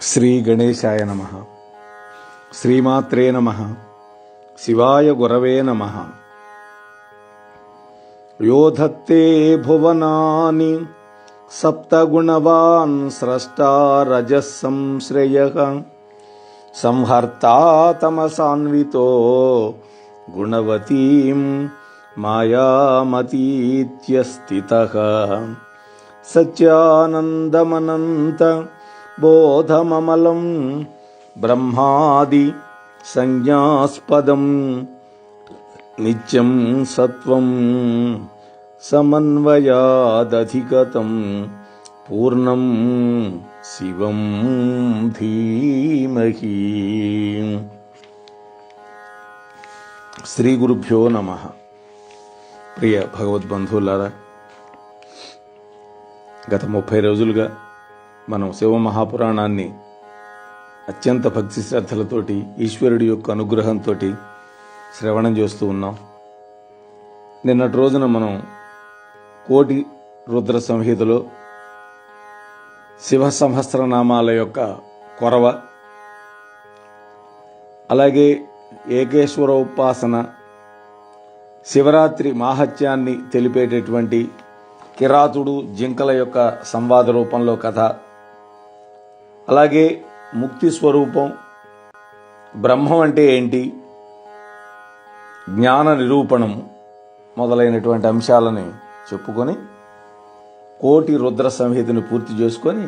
శ్రీ గణేశాయ నమః. శ్రీమాత్రే నమః. శివాయ గురవే నమః. యో ధత్తే భువనాని సప్తగుణవాన్ స్రష్టా రజః సంశ్రయః సంహర్తా తమసాన్వితో గుణవతీం మాయామతీత్య స్థితః సత్యానందమనంత బోధమమలం బ్రహ్మాది సంజ్ఞాస్పదం నిత్యం సత్వం సమన్వయాదధిగతం పూర్ణం శివం ధీమహి. శ్రీ గురుభ్యో నమః. ప్రియ భగవద్బంధువులారా, గత 30 రోజులుగా మనం శివమహాపురాణాన్ని అత్యంత భక్తి శ్రద్ధలతోటి ఈశ్వరుడి యొక్క అనుగ్రహంతో శ్రవణం చేస్తూ ఉన్నాం. నిన్నటి రోజున మనం కోటి రుద్ర సంహితలో శివ సహస్రనామాల యొక్క కొరవ, అలాగే ఏకేశ్వర ఉపాసన, శివరాత్రి మాహత్యాన్ని తెలిపేటటువంటి కిరాతుడు జింకల యొక్క సంవాద రూపంలో కథ, అలాగే ముక్తి స్వరూపం, బ్రహ్మం అంటే ఏంటి, జ్ఞాన నిరూపణం మొదలైనటువంటి అంశాలని చెప్పుకొని కోటి రుద్ర సంహితని పూర్తి చేసుకొని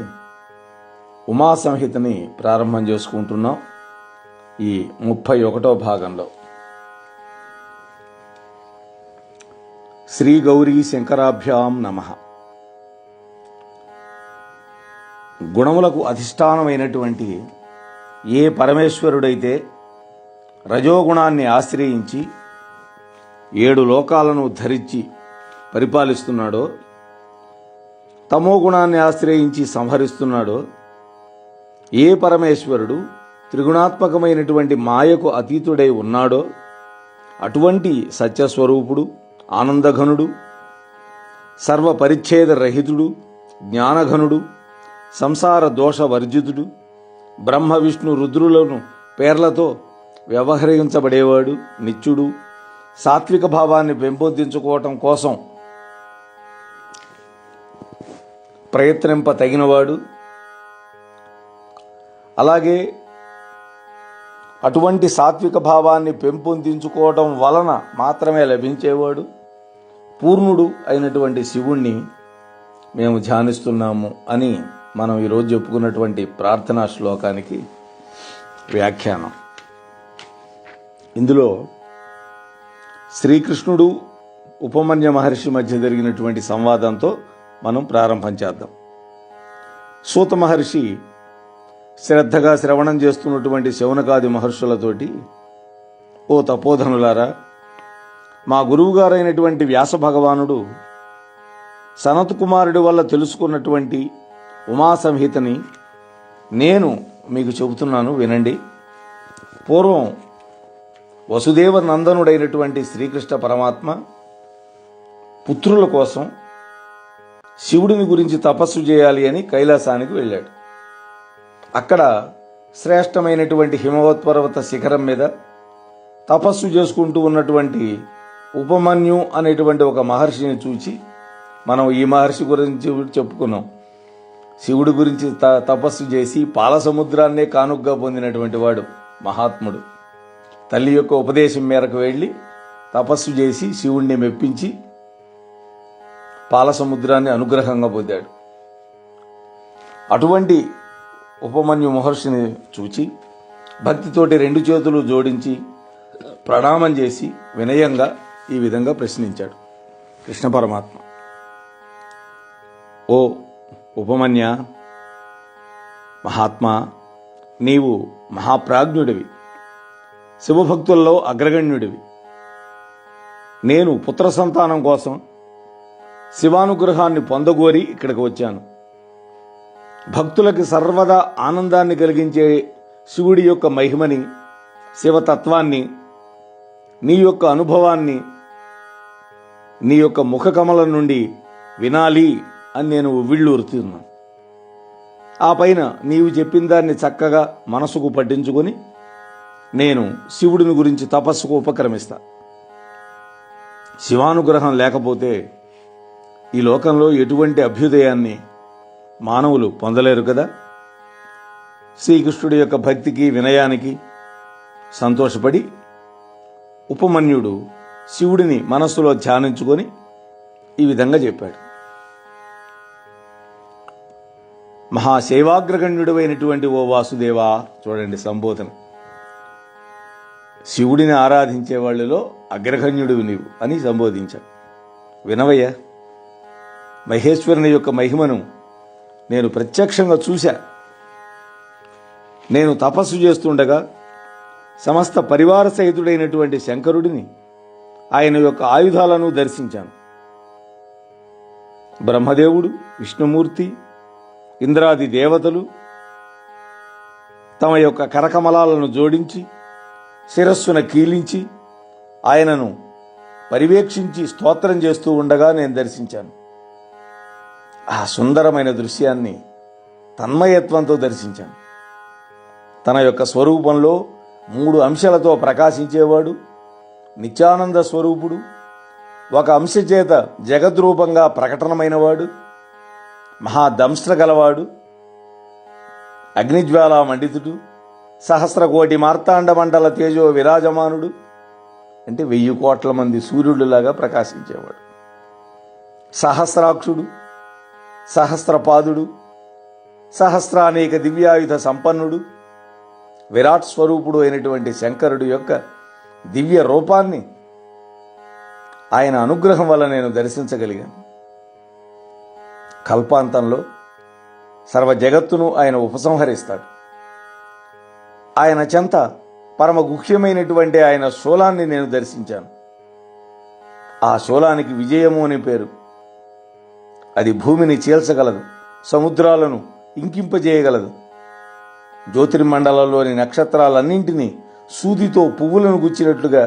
ఉమా సంహితని ప్రారంభం చేసుకుంటున్నాం. ఈ 31వ భాగంలో శ్రీ గౌరీ శంకరాభ్యాం నమః. గుణములకు అధిష్టానమైనటువంటి ఏ పరమేశ్వరుడైతే రజోగుణాన్ని ఆశ్రయించి 7 లోకాలను ధరించి పరిపాలిస్తున్నాడో, తమో గుణాన్ని ఆశ్రయించి సంహరిస్తున్నాడో, ఏ పరమేశ్వరుడు త్రిగుణాత్మకమైనటువంటి మాయకు అతీతుడై ఉన్నాడో అటువంటి సత్యస్వరూపుడు, ఆనందఘనుడు, సర్వపరిచ్ఛేద రహితుడు, జ్ఞానఘనుడు, సంసార దోష వర్జితుడు, బ్రహ్మ విష్ణు రుద్రులను పేర్లతో వ్యవహరించబడేవాడు, నిత్యుడు, సాత్విక భావాన్ని పెంపొందించుకోవటం కోసం ప్రయత్నింప తగినవాడు, అలాగే అటువంటి సాత్విక భావాన్ని పెంపొందించుకోవటం వలన మాత్రమే లభించేవాడు పూర్ణుడు అయినటువంటి శివుణ్ణి మేము ధ్యానిస్తున్నాము అని మనం ఈరోజు చెప్పుకున్నటువంటి ప్రార్థనా శ్లోకానికి వ్యాఖ్యానం. ఇందులో శ్రీకృష్ణుడు ఉపమన్య మహర్షి మధ్య జరిగినటువంటి సంవాదంతో మనం ప్రారంభం చేద్దాం. సూత మహర్షి శ్రద్ధగా శ్రవణం చేస్తున్నటువంటి శౌనకాది మహర్షులతోటి, ఓ తపోధనులారా, మా గురువుగారైనటువంటి వ్యాస భగవానుడు సనత్ కుమారుడి వల్ల తెలుసుకున్నటువంటి ఉమా సంహితని నేను మీకు చెబుతున్నాను, వినండి. పూర్వం వసుదేవ నందనుడైనటువంటి శ్రీకృష్ణ పరమాత్మ పుత్రుల కోసం శివుడిని గురించి తపస్సు చేయాలి అని కైలాసానికి వెళ్ళాడు. అక్కడ శ్రేష్టమైనటువంటి హిమవత్ పర్వత శిఖరం మీద తపస్సు చేసుకుంటూ ఉన్నటువంటి ఉపమన్యు అనేటువంటి ఒక మహర్షిని చూచి, మనం ఈ మహర్షి గురించి చెప్పుకున్నాం, శివుడి గురించి తపస్సు చేసి పాల సముద్రాన్నే కానుగ్గా పొందినటువంటి వాడు మహాత్ముడు. తల్లి యొక్క ఉపదేశం మేరకు వెళ్ళి తపస్సు చేసి శివుణ్ణి మెప్పించి పాల సముద్రాన్ని అనుగ్రహంగా పొందాడు. అటువంటి ఉపమన్యు మహర్షిని చూచి భక్తితోటి 2 చేతులు జోడించి ప్రణామం చేసి వినయంగా ఈ విధంగా ప్రశ్నించాడు కృష్ణ పరమాత్మ. ఓ ఉపమన్య మహాత్మా, నీవు మహాప్రాజ్ఞుడివి, శివభక్తుల్లో అగ్రగణ్యుడివి. నేను పుత్ర సంతానం కోసం శివానుగ్రహాన్ని పొందగోరి ఇక్కడికి వచ్చాను. భక్తులకి సర్వదా ఆనందాన్ని కలిగించే శివుడి యొక్క మహిమని, శివతత్వాన్ని, నీ యొక్క అనుభవాన్ని నీ యొక్క ముఖకమలం నుండి వినాలి అని నేను ఉవ్విళ్ళూరుతున్నాను. ఆ పైన నీవు చెప్పిన దాన్ని చక్కగా మనసుకు పట్టించుకొని నేను శివుడిని గురించి తపస్సుకు ఉపక్రమిస్తా. శివానుగ్రహం లేకపోతే ఈ లోకంలో ఎటువంటి అభ్యుదయాన్ని మానవులు పొందలేరు కదా. శ్రీకృష్ణుడి యొక్క భక్తికి వినయానికి సంతోషపడి ఉపమన్యుడు శివుడిని మనస్సులో ధ్యానించుకొని ఈ విధంగా చెప్పాడు. మహాశైవాగ్రగణ్యుడు అయినటువంటి ఓ వాసుదేవా, చూడండి సంబోధన, శివుడిని ఆరాధించే వాళ్ళలో అగ్రగణ్యుడు నీవు అని సంబోధించాడు. వినవయ్య, మహేశ్వరుని యొక్క మహిమను నేను ప్రత్యక్షంగా చూశా. నేను తపస్సు చేస్తుండగా సమస్త పరివార సహితుడైనటువంటి శంకరుడిని, ఆయన యొక్క ఆయుధాలను దర్శించాను. బ్రహ్మదేవుడు, విష్ణుమూర్తి, ఇంద్రాది దేవతలు తమ యొక్క కరకమలాలను జోడించి శిరస్సున కీలించి ఆయనను పర్యవేక్షించి స్తోత్రం చేస్తూ ఉండగా నేను దర్శించాను. ఆ సుందరమైన దృశ్యాన్ని తన్మయత్వంతో దర్శించాను. తన యొక్క స్వరూపంలో 3 అంశాలతో ప్రకాశించేవాడు, నిత్యానంద స్వరూపుడు, ఒక అంశ చేత జగద్రూపంగా ప్రకటనమైనవాడు, మహాదంస్ట్ర గలవాడు, అగ్నిజ్వాలా మండితుడు, సహస్రకోటి మార్తాండ మండల తేజో విరాజమానుడు, అంటే 1000 కోట్ల మంది సూర్యుడిలాగా ప్రకాశించేవాడు, సహస్రాక్షుడు, సహస్రపాదుడు, సహస్రానేక దివ్యాయుధ సంపన్నుడు, విరాట్ స్వరూపుడు అయినటువంటి శంకరుడు యొక్క దివ్య రూపాన్ని ఆయన అనుగ్రహం వల్ల నేను దర్శించగలిగాను. కల్పాంతంలో సర్వ జగత్తును ఆయన ఉపసంహరిస్తాడు. ఆయన చెంత పరమ గుహ్యమైనటువంటి ఆయన శూలాన్ని నేను దర్శించాను. ఆ శూలానికి విజయము అని పేరు. అది భూమిని చీల్చగలదు, సముద్రాలను ఇంకింపజేయగలదు, జ్యోతిర్మండలంలోని నక్షత్రాలన్నింటినీ సూదితో పువ్వులను గుచ్చినట్లుగా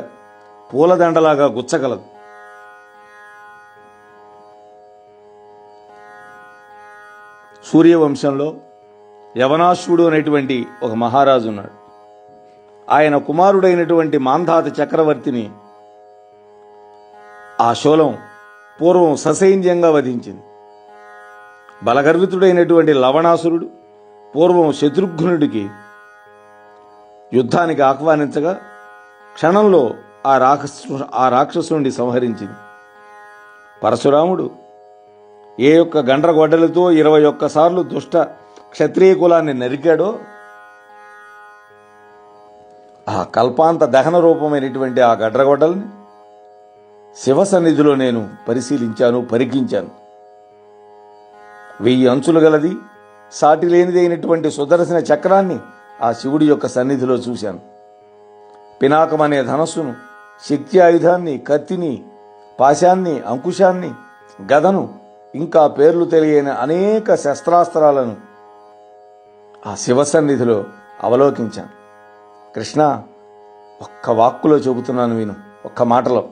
పూలదండలాగా గుచ్చగలదు. సూర్యవంశంలో యవనాశ్వుడు అనేటువంటి ఒక మహారాజు ఉన్నాడు. ఆయన కుమారుడైనటువంటి మాంధాత చక్రవర్తిని ఆ శూలం పూర్వం ససైన్యంగా వధించింది. బలగర్వితుడైనటువంటి లవణాసురుడు పూర్వం శత్రుఘ్నుడికి యుద్ధానికి ఆహ్వానించగా క్షణంలో ఆ రాక్షసుని సంహరించింది. పరశురాముడు ఏ యొక్క గండ్రగొడ్డలతో 21 సార్లు దుష్ట క్షత్రియ కులాన్ని నరికాడో, ఆ కల్పాంత దహన రూపమైనటువంటి ఆ గండ్రగొడ్డల్ని శివ సన్నిధిలో నేను పరిశీలించాను, పరికించాను. 1000 అంచులు గలది, సాటి లేనిది అయినటువంటి సుదర్శన చక్రాన్ని ఆ శివుడి యొక్క సన్నిధిలో చూశాను. పినాకం అనే ధనస్సును, శక్తి ఆయుధాన్ని, కత్తిని, పాశాన్ని, అంకుశాన్ని, గదను, ఇంకా పేర్లు తెలియని అనేక శస్త్రాస్త్రాలను ఆ శివ సన్నిధిలో అవలోకించాను. కృష్ణ, ఒక్క వాక్కులో చెబుతున్నాను విను, ఒక్క మాటలో.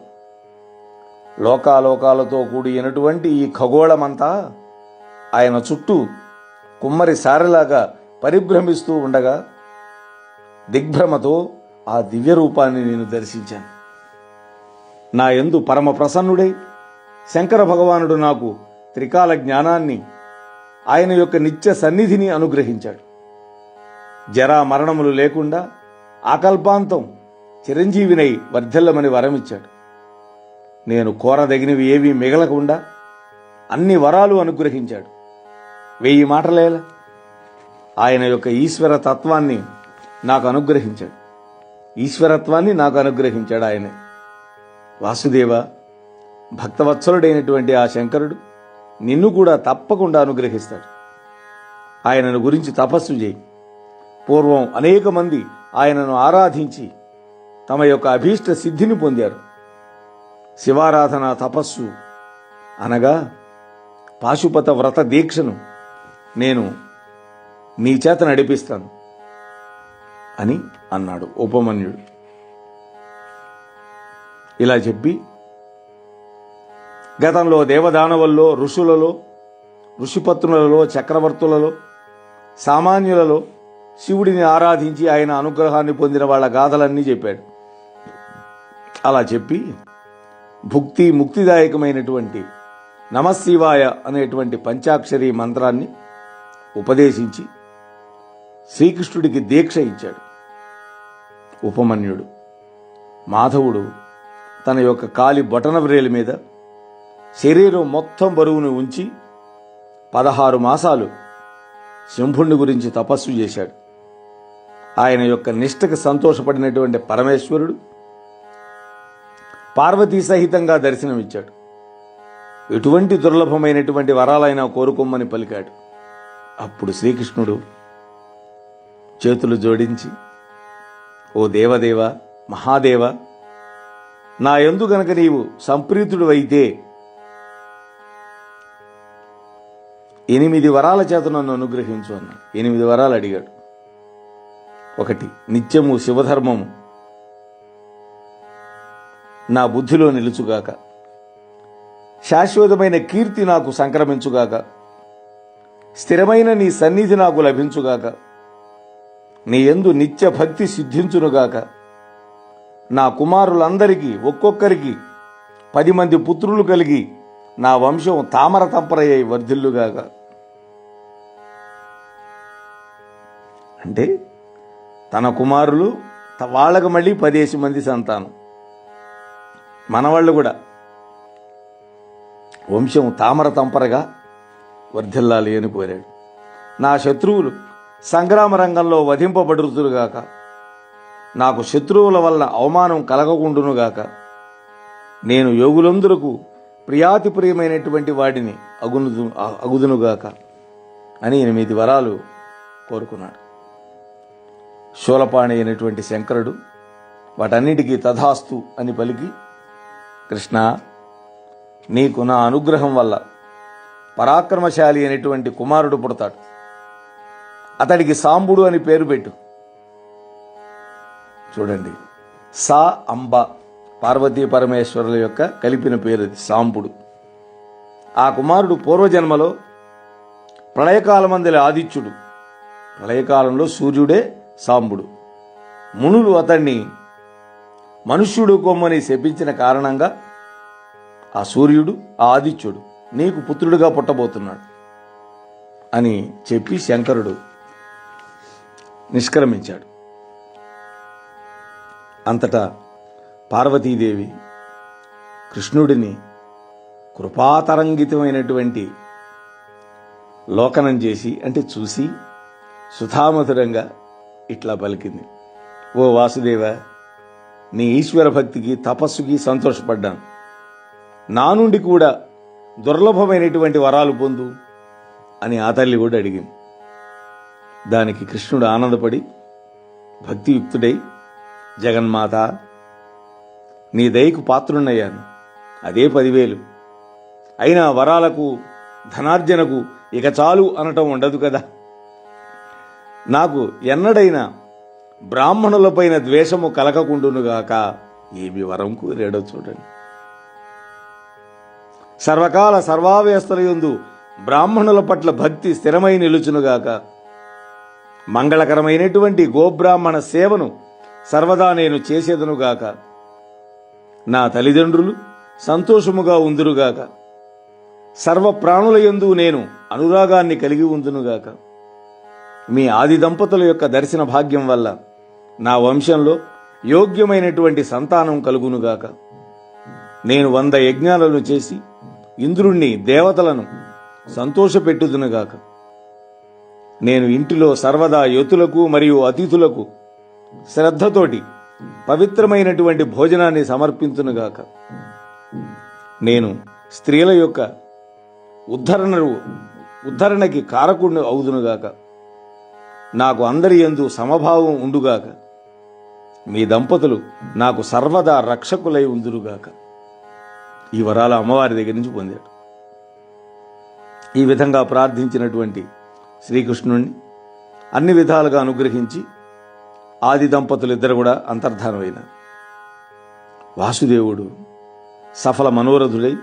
లోకాలోకాలతో కూడినటువంటి ఈ ఖగోళమంతా ఆయన చుట్టూ కుమ్మరి సారెలాగా పరిభ్రమిస్తూ ఉండగా దిగ్భ్రమతో ఆ దివ్య రూపాన్ని నేను దర్శించాను. నా యందు పరమ ప్రసన్నుడై శంకర భగవానుడు నాకు త్రికాల జ్ఞానాన్ని, ఆయన యొక్క నిత్య సన్నిధిని అనుగ్రహించాడు. జరా మరణములు లేకుండా ఆకల్పాంతం చిరంజీవినై వర్ధిల్లమని వరమిచ్చాడు. నేను కోరదగినవి ఏవీ మిగలకుండా అన్ని వరాలు అనుగ్రహించాడు. 1000 మాటలేలా ఆయన యొక్క ఈశ్వర తత్వాన్ని నాకు అనుగ్రహించాడు. ఈశ్వరత్వాన్ని నాకు అనుగ్రహించాడు ఆయనే. వాసుదేవ, భక్తవత్సలుడైనటువంటి ఆ శంకరుడు నిన్ను కూడా తప్పకుండా అనుగ్రహిస్తాడు. ఆయనను గురించి తపస్సు చేయి. పూర్వం అనేక మంది ఆయనను ఆరాధించి తమ యొక్క అభీష్ట సిద్ధిని పొందారు. శివారాధన తపస్సు అనగా పాశుపత వ్రత దీక్షను నేను నీ చేత నడిపిస్తాను అని అన్నాడు ఉపమన్యుడు. ఇలా చెప్పి గతంలో దేవదానవుల్లో, ఋషులలో, ఋషిపత్నులలో, చక్రవర్తులలో సామాన్యులలో శివుడిని ఆరాధించి ఆయన అనుగ్రహాన్ని పొందిన వాళ్ళ గాథలన్నీ చెప్పాడు. అలా చెప్పి భుక్తి ముక్తిదాయకమైనటువంటి నమశివాయ అనేటువంటి పంచాక్షరి మంత్రాన్ని ఉపదేశించి శ్రీకృష్ణుడికి దీక్ష ఇచ్చాడు. ఉపమన్యుడు మాధవుడు తన యొక్క కాలి బొటన వ్రేలి మీద శరీరం మొత్తం బరువును ఉంచి 16 మాసాలు శంభుణ్ణి గురించి తపస్సు చేశాడు. ఆయన యొక్క నిష్ఠకు సంతోషపడినటువంటి పరమేశ్వరుడు పార్వతీ సహితంగా దర్శనమిచ్చాడు. ఎటువంటి దుర్లభమైనటువంటి వరాలైనా కోరుకోమని పలికాడు. అప్పుడు శ్రీకృష్ణుడు చేతులు జోడించి, ఓ దేవదేవ, మహాదేవ, నా యందు గనక నీవు సంప్రీతుడు అయితే 8 వరాల చేత నన్ను అనుగ్రహించు అన్నాడు. 8 వరాలు అడిగాడు. 1, నిత్యము శివధర్మము నా బుద్ధిలో నిలుచుగాక, శాశ్వతమైన కీర్తి నాకు సంక్రమించుగాక, స్థిరమైన నీ సన్నిధి నాకు లభించుగాక, నీ యందు నిత్య భక్తి సిద్ధించునుగాక, నా కుమారులందరికీ ఒక్కొక్కరికి 10 మంది పుత్రులు కలిగి నా వంశం తామర తంపరయ్యి వర్ధిల్లుగాక. అంటే తన కుమారులు వాళ్ళకు మళ్ళీ 10 మంది సంతానం, మనవాళ్ళు కూడా వంశం తామర తంపరగా వర్ధిల్లాలి అని కోరాడు. నా శత్రువులు సంగ్రామ రంగంలో వధింపబడుతురుగాక, నాకు శత్రువుల వల్ల అవమానం కలగకుండునుగాక, నేను యోగులందరకు ప్రియాతి ప్రియమైనటువంటి వాడిని అగుదునుగాక అని 8 వరాలు కోరుకున్నాడు. శూలపాణి అయినటువంటి శంకరుడు వాటన్నిటికీ తథాస్తు అని పలికి, కృష్ణ, నీకు నా అనుగ్రహం వల్ల పరాక్రమశాలి అయినటువంటి కుమారుడు పుడతాడు. అతడికి సాంబుడు అని పేరు పెట్టు. చూడండి, సా అంబ పార్వతీ పరమేశ్వరుల యొక్క కలిపిన పేరు అది, సాంబుడు. ఆ కుమారుడు పూర్వజన్మలో ప్రళయకాలమందలి ఆదిత్యుడు, ప్రళయకాలంలో సూర్యుడే సాంబుడు. మునులు అతన్ని మనుష్యుడు కొమ్మని శపించిన కారణంగా ఆ సూర్యుడు, ఆ ఆదిత్యుడు నీకు పుత్రుడిగా పుట్టబోతున్నాడు అని చెప్పి శంకరుడు నిష్క్రమించాడు. అంతటా పార్వతీదేవి కృష్ణుడిని కృపాతరంగితమైనటువంటి లోకనం చేసి, అంటే చూసి సుధామధురంగా ఇట్లా పలికింది, ఓ వాసుదేవ, నీ ఈశ్వర భక్తికి తపస్సుకి సంతోషపడ్డాను. నా నుండి కూడా దుర్లభమైనటువంటి వరాలు పొందు అని ఆ తల్లి కూడా అడిగింది. దానికి కృష్ణుడు ఆనందపడి భక్తియుక్తుడై, జగన్మాత, నీ దయకు పాత్రున్నయ్యాను, అదే 10,000. అయినా వరాలకు ధనార్జనకు ఇక చాలు అనటం ఉండదు కదా. నాకు ఎన్నడైనా బ్రాహ్మణులపైన ద్వేషము కలగకుండునుగాక. ఏమి వరం కోరాడో చూడండి. సర్వకాల సర్వావ్యవస్థలయందు బ్రాహ్మణుల పట్ల భక్తి స్థిరమై నిలుచునుగాక. మంగళకరమైనటువంటి గోబ్రాహ్మణ సేవను సర్వదా నేను చేసేదనుగాక. నా తల్లిదండ్రులు సంతోషముగా ఉందురుగాక. సర్వ ప్రాణులయందు నేను అనురాగాన్ని కలిగి ఉందునుగాక. మీ ఆది దంపతుల యొక్క దర్శన భాగ్యం వల్ల నా వంశంలో యోగ్యమైనటువంటి సంతానం కలుగునుగాక. నేను 100 యజ్ఞాలను చేసి ఇంద్రుణ్ణి, దేవతలను సంతోషపెట్టుదునుగాక. నేను ఇంటిలో సర్వదా యతులకు మరియు అతిథులకు శ్రద్ధతోటి పవిత్రమైనటువంటి భోజనాన్ని సమర్పించునుగాక. నేను స్త్రీల యొక్క ఉద్ధరణకి కారకుడిని అవుదునుగాక. నాకు అందరి యందు సమభావం ఉండుగాక. మీ దంపతులు నాకు సర్వదా రక్షకులై ఉందురుగాక. ఈ వరాల అమ్మవారి దగ్గర నుంచి పొందాడు. ఈ విధంగా ప్రార్థించినటువంటి శ్రీకృష్ణుణ్ణి అన్ని విధాలుగా అనుగ్రహించి ఆది దంపతులు ఇద్దరు కూడా అంతర్ధానమైనారు. వాసుదేవుడు సఫల మనోరథుడై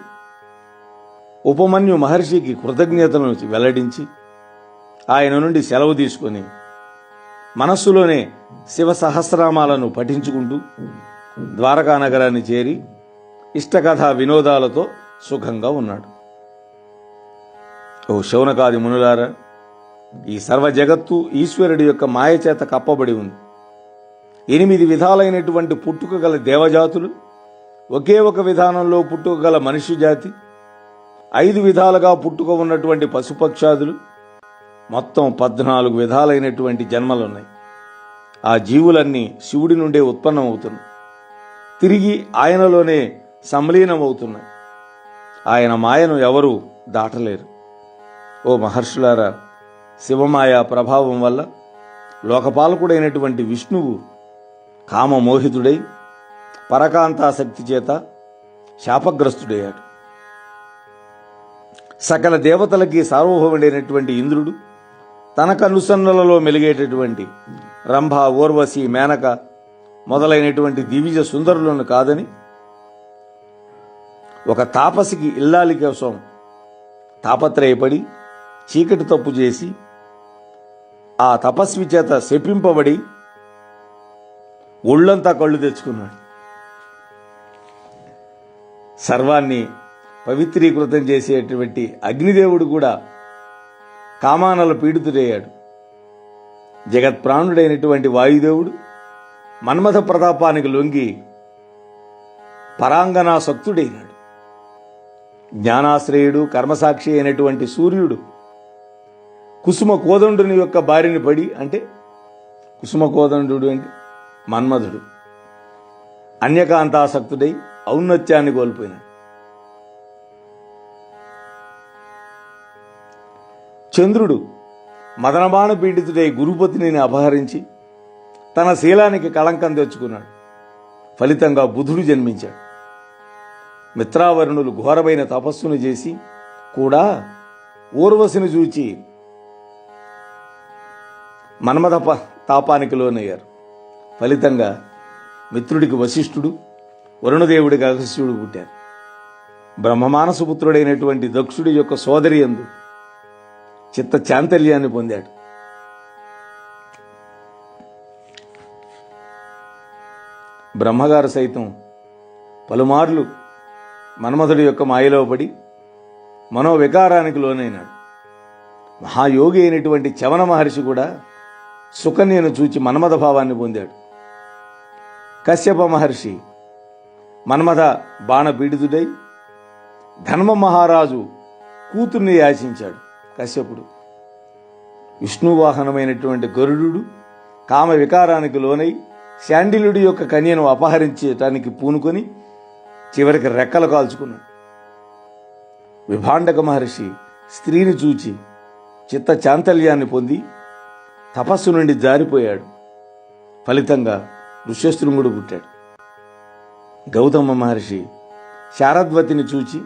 ఉపమన్యు మహర్షికి కృతజ్ఞతలను వెల్లడించి ఆయన నుండి సెలవు తీసుకొని మనస్సులోనే శివ సహస్రనామాలను పఠించుకుంటూ ద్వారకా నగరాన్ని చేరి ఇష్టకథా వినోదాలతో సుఖంగా ఉన్నాడు. ఓ శౌనకాది మునులారా, ఈ సర్వ జగత్తు ఈశ్వరుడి యొక్క మాయ చేత కప్పబడి ఉంది. 8 విధాలైనటువంటి పుట్టుక గల దేవజాతులు, ఒకే ఒక విధానంలో పుట్టుక గల మనిషి జాతి, 5 విధాలుగా పుట్టుక ఉన్నటువంటి పశుపక్షాదులు, మొత్తం 14 విధాలైనటువంటి జన్మలున్నాయి. ఆ జీవులన్నీ శివుడి నుండే ఉత్పన్నమవుతున్నాయి, తిరిగి ఆయనలోనే సంలీనమవుతున్నాయి. ఆయన మాయను ఎవరూ దాటలేరు. ఓ మహర్షులారా, శివమాయ ప్రభావం వల్ల లోకపాలకుడైనటువంటి విష్ణువు కామమోహితుడై పరకాంతాసక్తి చేత శాపగ్రస్తుడయ్యాడు. సకల దేవతలకి సార్వభౌముడైనటువంటి ఇంద్రుడు తన కనుసన్నలలో మెలిగేటటువంటి రంభ, ఊర్వశి, మేనక మొదలైనటువంటి దివిజ సుందరులను కాదని ఒక తాపసికి ఇల్లాలి కోసం తాపత్రయపడి చీకటి తప్పు చేసి ఆ తపస్వి చేత శపింపబడి ఒళ్ళంతా కళ్ళు తెచ్చుకున్నాడు. సర్వాన్ని పవిత్రీకృతం చేసేటువంటి అగ్నిదేవుడు కూడా కామానల పీడితుడయ్యాడు. జగత్ప్రాణుడైనటువంటి వాయుదేవుడు మన్మథ ప్రతాపానికి లొంగి పరాంగనాసక్తుడైనాడు. జ్ఞానాశ్రయుడు, కర్మసాక్షి అయినటువంటి సూర్యుడు కుసుమ కోదండుని యొక్క బారిని పడి, అంటే కుసుమ కోదండు అంటే మన్మధుడు, అన్యకాంతాసక్తుడై ఔన్నత్యాన్ని కోల్పోయినాడు. చంద్రుడు మదనబాణ పీడితుడై గురుపతిని అపహరించి తన శీలానికి కళంకం తెచ్చుకున్నాడు. ఫలితంగా బుధుడు జన్మించాడు. మిత్రావరుణులు ఘోరమైన తపస్సును చేసి కూడా ఊర్వశిని చూచి మన్మథ తాపానికి లోనయ్యారు. ఫలితంగా మిత్రుడికి వశిష్ఠుడు, వరుణదేవుడికి అగస్త్యుడు పుట్టారు. బ్రహ్మమానసపుత్రుడైనటువంటి దక్షుడి యొక్క సోదరి యందు చిత్త చాంతల్యాన్ని పొందాడు. బ్రహ్మగారు సైతం పలుమార్లు మన్మథుడి యొక్క మాయలో పడి మనోవికారానికి లోనైనాడు. మహాయోగి అయినటువంటి చవన మహర్షి కూడా సుకన్యను చూచి మన్మథ భావాన్ని పొందాడు. కశ్యప మహర్షి మన్మథ బాణపీడితుడై ధర్మ మహారాజు కూతుర్ని యాచించాడు. కశ్యపుడు విష్ణువాహనమైనటువంటి గరుడు కామ వికారానికి లోనై శాండిలుడి యొక్క కన్యను అపహరించటానికి పూనుకొని చివరికి రెక్కలు కాల్చుకున్నాడు. విభాండక మహర్షి స్త్రీని చూచి చిత్త చాంతల్యాన్ని పొంది తపస్సు నుండి జారిపోయాడు. ఫలితంగా ఋష్యశృంగుడు పుట్టాడు. గౌతమ మహర్షి శారద్వతిని చూచి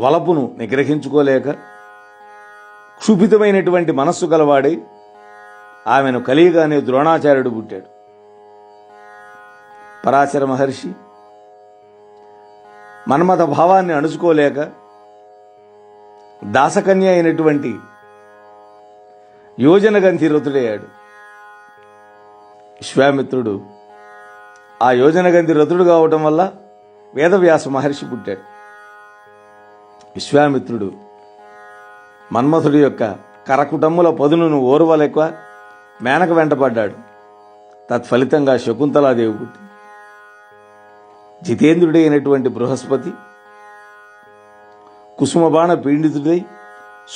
వలపును నిగ్రహించుకోలేక క్షుభితమైనటువంటి మనస్సు గలవాడై ఆమెను కలియగానే ద్రోణాచార్యుడు పుట్టాడు. పరాశర మహర్షి మన్మథ భావాన్ని అణుచుకోలేక దాసకన్య అయినటువంటి యోజనగంధి రతుడయ్యాడు. విశ్వామిత్రుడు ఆ యోజనగంధి రతుడు కావటం వల్ల వేదవ్యాస మహర్షి పుట్టాడు. విశ్వామిత్రుడు మన్మథుడి యొక్క కరకుటమ్ముల పదునును ఓర్వలేక మేనక వెంటపడ్డాడు. తత్ఫలితంగా శకుంతలాదేవి పుట్టింది. జితేంద్రుడి అయినటువంటి బృహస్పతి కుసుమబాణ పీడితుడై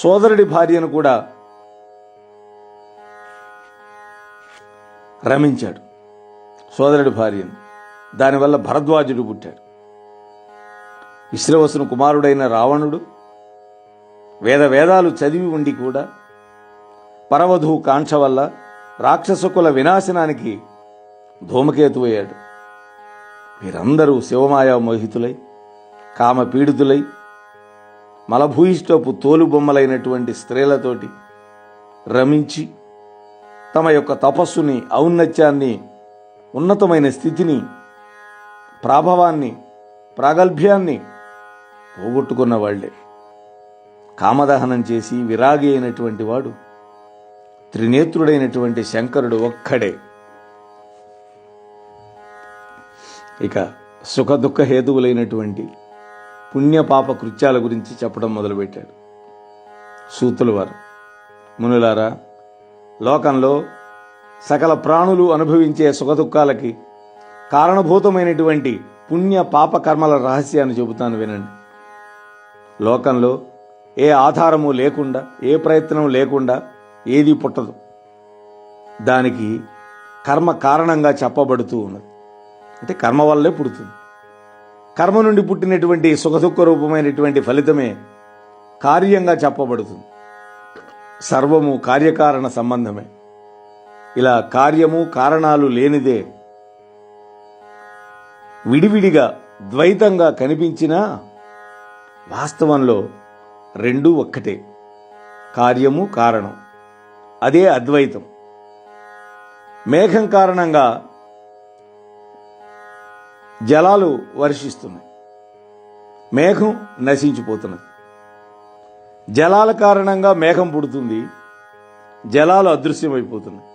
సోదరుడి భార్యను కూడా రమించాడు. సోదరుడి భార్యను. దానివల్ల భరద్వాజుడు పుట్టాడు. విశ్రవసును కుమారుడైన రావణుడు వేదాలు చదివి ఉండి కూడా పరవధువు కాంక్ష వల్ల రాక్షసకుల వినాశనానికి ధూమకేతువయ్యాడు. వీరందరూ శివమాయా మోహితులై కామపీడితులై మలభూయిష్టపు తోలుబొమ్మలైనటువంటి స్త్రీలతోటి రమించి తమ యొక్క తపస్సుని, ఔన్నత్యాన్ని, ఉన్నతమైన స్థితిని, ప్రాభవాన్ని, ప్రాగల్భ్యాన్ని పోగొట్టుకున్న వాళ్లే. కామదహనం చేసి విరాగి అయినటువంటి వాడు త్రినేత్రుడైనటువంటి శంకరుడు ఒక్కడే. ఇక సుఖ దుఃఖ హేతువులైనటువంటి పుణ్యపాప కృత్యాల గురించి చెప్పడం మొదలుపెట్టాడు సూతుల వారు. మునులారా, లోకంలో సకల ప్రాణులు అనుభవించే సుఖదుఖాలకి కారణభూతమైనటువంటి పుణ్య పాప కర్మల రహస్యాన్ని చెబుతాను వినండి. లోకంలో ఏ ఆధారము లేకుండా, ఏ ప్రయత్నం లేకుండా ఏది పుట్టదు. దానికి కర్మ కారణంగా చెప్పబడుతూ ఉన్నది. అంటే కర్మ వల్లే పుడుతుంది. కర్మ నుండి పుట్టినటువంటి సుఖదుఖ రూపమైనటువంటి ఫలితమే కార్యంగా చెప్పబడుతుంది. సర్వము కార్యకారణ సంబంధమే. ఇలా కార్యము కారణాలు లేనిదే విడివిడిగా ద్వైతంగా కనిపించినా వాస్తవంలో రెండూ ఒక్కటే, కార్యము కారణం. అదే అద్వైతం. మేఘం కారణంగా జలాలు వర్షిస్తున్నాయి, మేఘం నశించిపోతున్నది. జలాల కారణంగా మేఘం పుడుతుంది, జలాలు అదృశ్యమైపోతున్నాయి,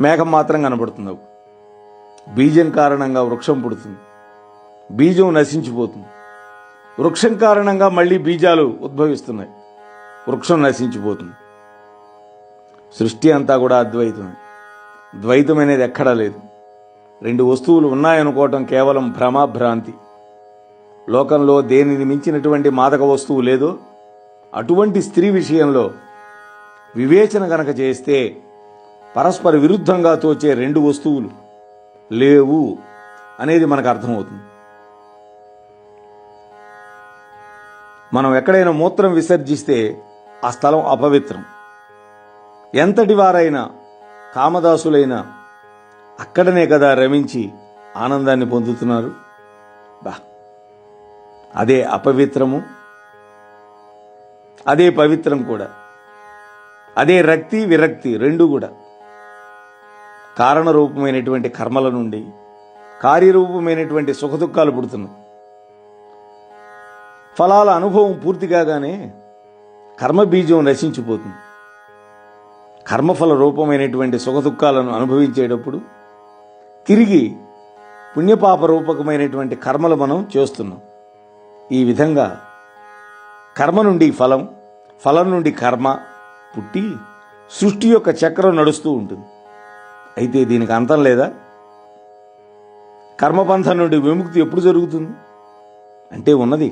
మేఘం మాత్రం కనబడుతుంది. బీజం కారణంగా వృక్షం పుడుతుంది, బీజం నశించిపోతుంది. వృక్షం కారణంగా మళ్ళీ బీజాలు ఉద్భవిస్తున్నాయి, వృక్షం నశించిపోతుంది. సృష్టి అంతా కూడా అద్వైతమే. ద్వైతం అనేది ఎక్కడా లేదు. రెండు వస్తువులు ఉన్నాయనుకోవటం కేవలం భ్రమాభ్రాంతి. లోకంలో దేనిని మించినటువంటి మాదక వస్తువు లేదో అటువంటి స్త్రీ విషయంలో వివేచన గనక చేస్తే పరస్పర విరుద్ధంగా తోచే రెండు వస్తువులు లేవు అనేది మనకు అర్థమవుతుంది. మనం ఎక్కడైనా మూత్రం విసర్జిస్తే ఆ స్థలం అపవిత్రం. ఎంతటి వారైనా కామదాసులైనా అక్కడనే కదా రమించి ఆనందాన్ని పొందుతున్నారు. అదే అపవిత్రము, అదే పవిత్రం కూడా. అదే రక్తి విరక్తి రెండు కూడా కారణరూపమైనటువంటి కర్మల నుండి కార్యరూపమైనటువంటి సుఖదుఖాలు పుడుతున్నాయి. ఫలాల అనుభవం పూర్తి కాగానే కర్మబీజం నశించిపోతుంది. కర్మఫల రూపమైనటువంటి సుఖదుఖాలను అనుభవించేటప్పుడు తిరిగి పుణ్యపాప రూపకమైనటువంటి కర్మలు మనం చేస్తున్నాం. ఈ విధంగా కర్మ నుండి ఫలం, ఫలం నుండి కర్మ పుట్టి సృష్టి యొక్క చక్రం నడుస్తూ ఉంటుంది. అయితే దీనికి అంతం లేదా? కర్మబంధం నుండి విముక్తి ఎప్పుడు జరుగుతుంది అంటే ఉన్నది.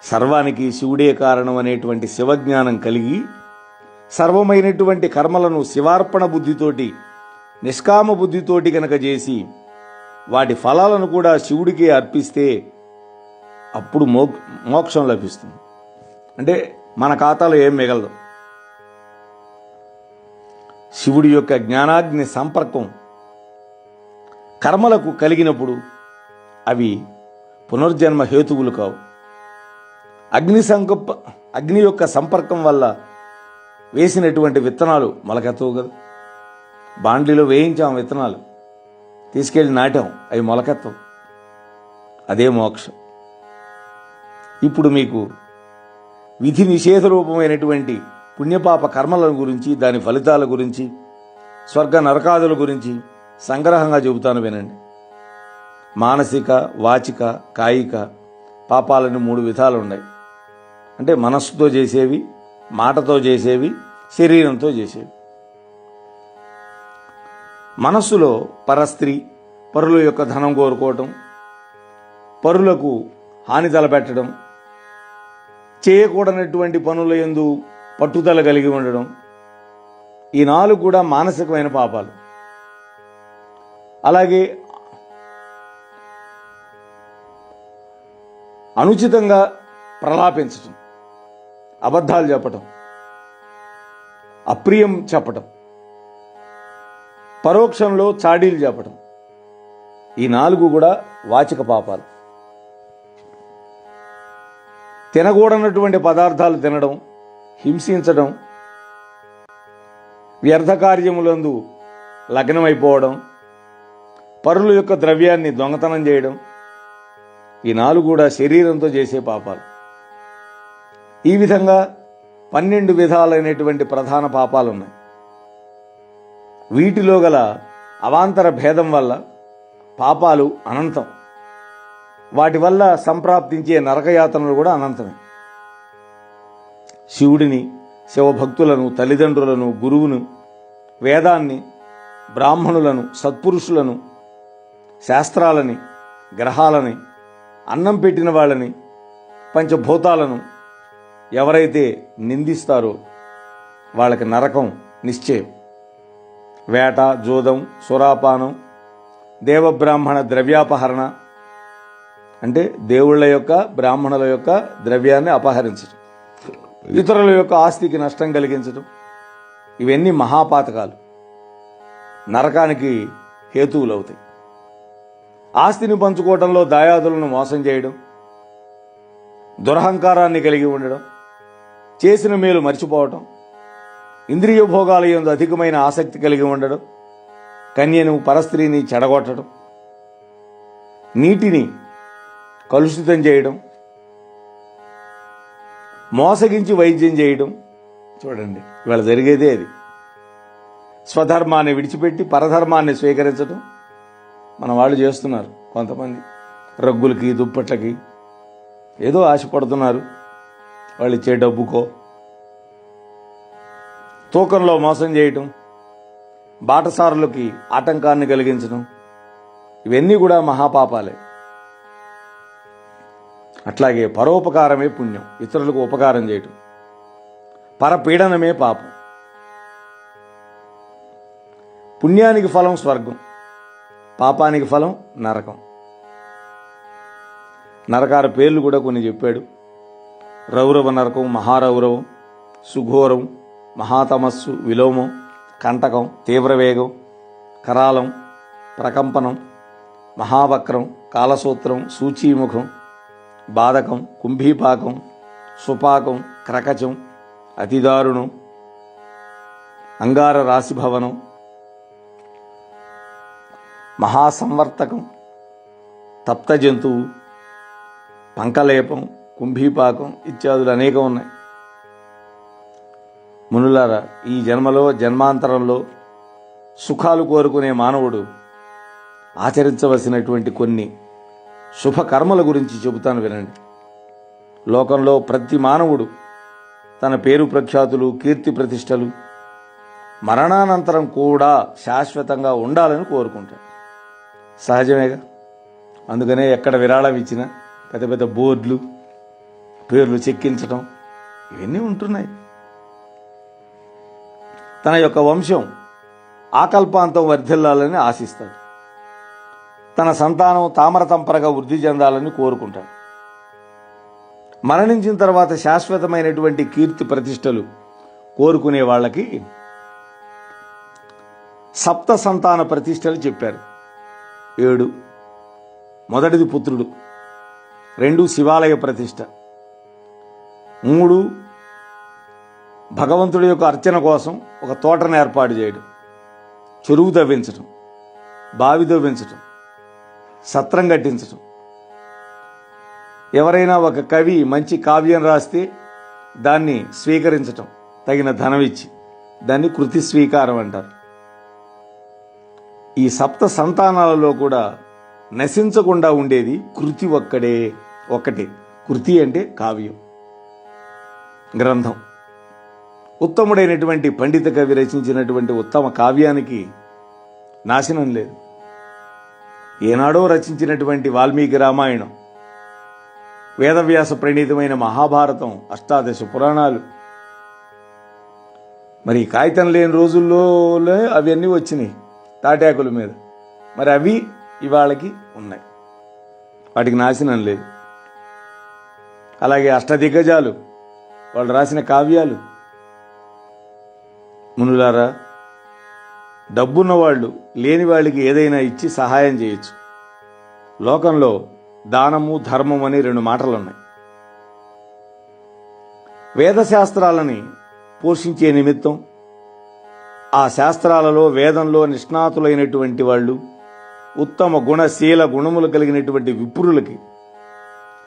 సర్వానికి శివుడే కారణం అనేటువంటి శివజ్ఞానం కలిగి సర్వమైనటువంటి కర్మలను శివార్పణ బుద్ధితోటి, నిష్కామ బుద్ధితోటి కనుక చేసి వాటి ఫలాలను కూడా శివుడికే అర్పిస్తే అప్పుడు మోక్షం లభిస్తుంది. అంటే మన ఖాతాలో ఏం మిగలదు. శివుడి యొక్క జ్ఞానాగ్ని సంపర్కం కర్మలకు కలిగినప్పుడు అవి పునర్జన్మ హేతువులు కావు. అగ్ని యొక్క సంపర్కం వల్ల వేసినటువంటి విత్తనాలు మొలకెత్తవు కదా. బాండ్లీలో వేయించాం విత్తనాలు, తీసుకెళ్ళి నాటాం, అవి మొలకెత్తవు. అదే మోక్షం. ఇప్పుడు మీకు విధి నిషేధ రూపమైనటువంటి పుణ్యపాప కర్మల గురించి, దాని ఫలితాల గురించి, స్వర్గ నరకాదుల గురించి సంగ్రహంగా చెబుతాను వినండి. మానసిక, వాచిక, కాయిక పాపాలని 3 విధాలు ఉన్నాయి. అంటే మనస్సుతో చేసేవి, మాటతో చేసేవి, శరీరంతో చేసేవి. మనస్సులో పరస్త్రీ, పరుల యొక్క ధనం కోరుకోవటం, పరులకు హాని తలపెట్టడం, చేయకూడనటువంటి పనుల యందు పట్టుదల కలిగి ఉండడం, ఈ 4 కూడా మానసికమైన పాపాలు. అలాగే అనుచితంగా ప్రలాపించటం, అబద్ధాలు చెప్పటం, అప్రియం చెప్పటం, పరోక్షంలో చాడీలు చెప్పటం, ఈ 4 కూడా వాచిక పాపాలు. తినకూడనటువంటి పదార్థాలు తినడం, హింసించడం, వ్యర్థ కార్యములందు లగ్నమైపోవడం, పరుల యొక్క ద్రవ్యాన్ని దొంగతనం చేయడం, ఈ 4 కూడా శరీరంతో చేసే పాపాలు. ఈ విధంగా 12 విధాలైనటువంటి ప్రధాన పాపాలు ఉన్నాయి. వీటిలో గల అవాంతర భేదం వల్ల పాపాలు అనంతం. వాటి వల్ల సంప్రాప్తించే నరకయాతనలు కూడా అనంతమే. శివుడిని, శివభక్తులను, తల్లిదండ్రులను, గురువును, వేదాన్ని, బ్రాహ్మణులను, సత్పురుషులను, శాస్త్రాలని, గ్రహాలని, అన్నం పెట్టిన వాళ్ళని, పంచభూతాలను ఎవరైతే నిందిస్తారో వాళ్ళకి నరకం నిశ్చయం. వేట, జోదం, సురాపానం, దేవబ్రాహ్మణ ద్రవ్యాపహరణ అంటే దేవుళ్ళ యొక్క, బ్రాహ్మణుల యొక్క ద్రవ్యాన్ని అపహరించడం, ఇతరుల యొక్క ఆస్తికి నష్టం కలిగించడం, ఇవన్నీ మహాపాతకాలు, నరకానికి హేతువులు అవుతాయి. ఆస్తిని పంచుకోవడంలో దాయాదులను మోసం చేయడం, దురహంకారాన్ని కలిగి ఉండడం, చేసిన మేలు మర్చిపోవటం, ఇంద్రియ భోగాల యందు అధికమైన ఆసక్తి కలిగి ఉండడం, కన్యను, పరస్త్రీని చెడగొట్టడం, నీటిని కలుషితం చేయడం, మోసగించి వైద్యం చేయడం. చూడండి, ఇవాళ జరిగేదే అది. స్వధర్మాన్ని విడిచిపెట్టి పరధర్మాన్ని స్వీకరించడం మన వాళ్ళు చేస్తున్నారు. కొంతమంది రగ్గులకి, దుప్పట్లకి ఏదో ఆశపడుతున్నారు, వాళ్ళు ఇచ్చే డబ్బుకో. తూకంలో మోసం చేయటం, బాటసారులకి ఆటంకాన్ని కలిగించడం, ఇవన్నీ కూడా మహాపాపాలే. అట్లాగే పరోపకారమే పుణ్యం, ఇతరులకు ఉపకారం చేయటం. పరపీడనమే పాపం. పుణ్యానికి ఫలం స్వర్గం, పాపానికి ఫలం నరకం. నరకాల పేర్లు కూడా కొన్ని చెప్పాడు. రౌరవ నరకం, మహారౌరవం, సుఘోరం, మహాతమస్సు, విలోమం, కంటకం, తీవ్రవేగం, కరాలం, ప్రకంపనం, మహావక్రం, కాలసూత్రం, సూచీముఖం, బాధకం, కుంభీపాకం, సుపాకం, క్రకచం, అతిదారుణం, అంగార రాశిభవనం, మహాసంవర్తకం, తప్త జంతువు, పంకలేపం, కుంభీపాకం ఇత్యాదులు అనేకం ఉన్నాయి. మునులారా, ఈ జన్మలో, జన్మాంతరంలో సుఖాలు కోరుకునే మానవుడు ఆచరించవలసినటువంటి కొన్ని శుభకర్మల గురించి చెబుతాను, వినండి. లోకంలో ప్రతి మానవుడు తన పేరు ప్రఖ్యాతులు, కీర్తి ప్రతిష్టలు మరణానంతరం కూడా శాశ్వతంగా ఉండాలని కోరుకుంటాడు. సహజమేగా. అందుకనే ఎక్కడ విరాళం ఇచ్చినా పెద్ద పెద్ద బోర్డులు, పేర్లు చెక్కించటం, ఇవన్నీ ఉంటున్నాయి. తన యొక్క వంశం ఆకల్పాంతం వర్ధిల్లాలని ఆశిస్తాడు. తన సంతానం తామరతంపరగా వృద్ధి చెందాలని కోరుకుంటాడు. మరణించిన తర్వాత శాశ్వతమైనటువంటి కీర్తి ప్రతిష్టలు కోరుకునే వాళ్ళకి సప్త సంతాన ప్రతిష్టలు చెప్పారు. 7. మొదటిది పుత్రుడు, 2 శివాలయ ప్రతిష్ట, 3 భగవంతుడి యొక్క అర్చన కోసం ఒక తోటను ఏర్పాటు చేయడం, చెరువు తవ్వించటం, బావి తవ్వించటం, సత్రం కట్టించటం. ఎవరైనా ఒక కవి మంచి కావ్యం రాస్తే దాన్ని స్వీకరించటం, తగిన ధనం ఇచ్చి, దాన్ని కృతి స్వీకారం అంటారు. ఈ సప్త సంతానాలలో కూడా నశించకుండా ఉండేది కృతి ఒక్కటే. కృతి అంటే కావ్యం, గ్రంథం. ఉత్తముడైనటువంటి పండిత కవి రచించినటువంటి ఉత్తమ కావ్యానికి నాశనం లేదు. ఏనాడో రచించినటువంటి వాల్మీకి రామాయణం, వేదవ్యాస ప్రణీతమైన మహాభారతం, 18 పురాణాలు, మరి కాగితం లేని రోజుల్లోనే అవన్నీ వచ్చినాయి తాటాకుల మీద. మరి అవి ఇవాళకి ఉన్నాయి, వాటికి నాశనం లేదు. అలాగే అష్టదిగ్గజాలు వాళ్ళు రాసిన కావ్యాలు. మునులారా, డబ్బున్న వాళ్ళు లేని వాళ్ళకి ఏదైనా ఇచ్చి సహాయం చేయొచ్చు. లోకంలో దానము, ధర్మం అని 2 మాటలు ఉన్నాయి. వేదశాస్త్రాలని పోషించే నిమిత్తం ఆ శాస్త్రాలలో, వేదంలో నిష్ణాతులైనటువంటి వాళ్ళు, ఉత్తమ గుణశీల గుణములు కలిగినటువంటి విప్రులకి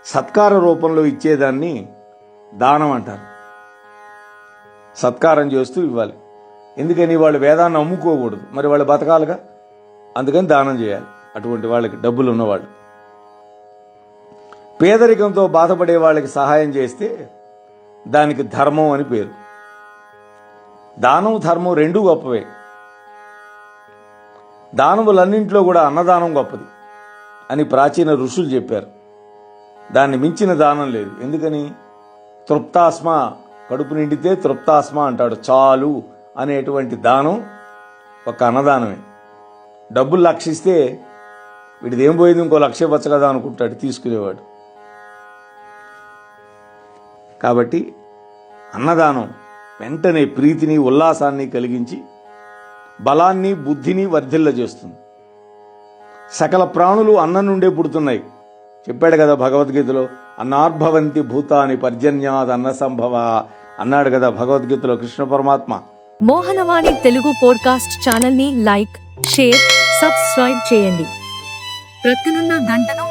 సత్కార రూపంలో ఇచ్చేదాన్ని దానం అంటారు. సత్కారం చేస్తూ ఇవ్వాలి. ఎందుకని వాళ్ళు వేదాన్ని అమ్ముకోకూడదు, మరి వాళ్ళు బతకాలిగా, అందుకని దానం చేయాలి అటువంటి వాళ్ళకి, డబ్బులు ఉన్నవాళ్ళు. పేదరికంతో బాధపడే వాళ్ళకి సహాయం చేస్తే దానికి ధర్మం అని పేరు. దానం ధర్మం రెండూ గొప్పవే. దానములన్నింటిలో కూడా అన్నదానం గొప్పది అని ప్రాచీన ఋషులు చెప్పారు. దాన్ని మించిన దానం లేదు. ఎందుకని? తృప్తాస్మ, కడుపు నిండితే తృప్తాస్మ అంటాడు, చాలు అనేటువంటి దానం ఒక అన్నదానమే. డబ్బులు లక్షిస్తే వీడిది ఏం పోయింది, ఇంకో లక్ష ఇవ్వచ్చు కదా అనుకుంటాడు తీసుకునేవాడు. కాబట్టి అన్నదానం వెంటనే ప్రీతిని ఉల్లాసాన్ని కలిగించి బలాన్ని బుద్ధిని వర్ధిల్లజేస్తుంది. సకల ప్రాణులు అన్నం నుండే పుడుతున్నాయి. చెప్పాడు కదా భగవద్గీతలో, అన్నార్భవంతి భూతాని పర్జన్యాద్ అన్న సంభవ అన్నాడు కదా భగవద్గీతలో కృష్ణ పరమాత్మ. మోహనవాణి తెలుగు పోడ్కాస్ట్ ఛానల్ ని లైక్, షేర్, సబ్స్క్రైబ్ చేయండి. ప్రక్కనున్న గంటను